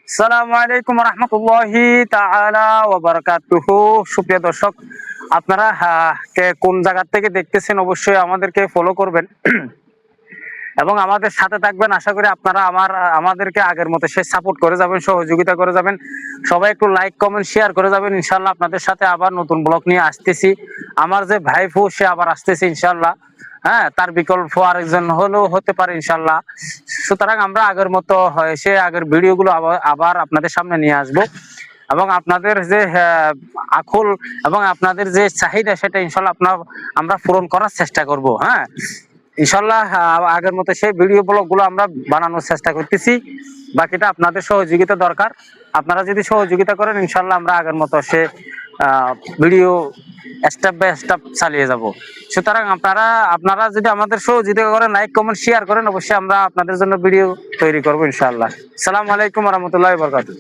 আসসালামু আলাইকুম রহমতুল্লাহি তাআলা ওয়া বারাকাতুহু। সুপ্রিয় দর্শক, আপনারা কে কোন জায়গা থেকে দেখতেছেন অবশ্যই আমাদেরকে ফলো করবেন এবং আমাদের সাথে থাকবেন। আশা করি আপনারা আমাদেরকে আগের মতো সে সাপোর্ট করে যাবেন, সহযোগিতা করে যাবেন। সবাই একটু লাইক কমেন্ট শেয়ার করে যাবেন। ইনশাআল্লাহ আপনাদের সাথে আবার নতুন ব্লগ নিয়ে আসতেছি। আমার যে ভাইফু সে আবার আসতেছে ইনশাআল্লাহ। হ্যাঁ, তার বিকল্প আরেকজন হলেও হতে পারে ইনশাআল্লাহ। সুতরাং আমরা আগের মতো সে আগের ভিডিওগুলো আবার আপনাদের সামনে নিয়ে আসবো এবং আপনাদের যে আকুল এবং আপনাদের যে চাহিদা সেটা ইনশাআল্লাহ আমরা পূরণ করার চেষ্টা করব। হ্যাঁ, ইনশাআল্লাহ আগের মতো সেই ভিডিও ব্লগগুলো আমরা বানানোর চেষ্টা করতেছি। বাকিটা আপনাদের সহযোগিতা দরকার। আপনারা যদি সহযোগিতা করেন ইনশাআল্লাহ আমরা আগের মতো সে ভিডিও স্টেপ বাই স্টেপ চালিয়ে যাব। সুতরাং আপনারা যদি আমাদের সহযোগিতা করেন, লাইক কমেন্ট শেয়ার করেন, অবশ্যই আমরা আপনাদের জন্য ভিডিও তৈরি করবো ইনশাআল্লাহ। আসসালামু আলাইকুম ওয়া রাহমাতুল্লাহি ওয়া বারাকাতুহু।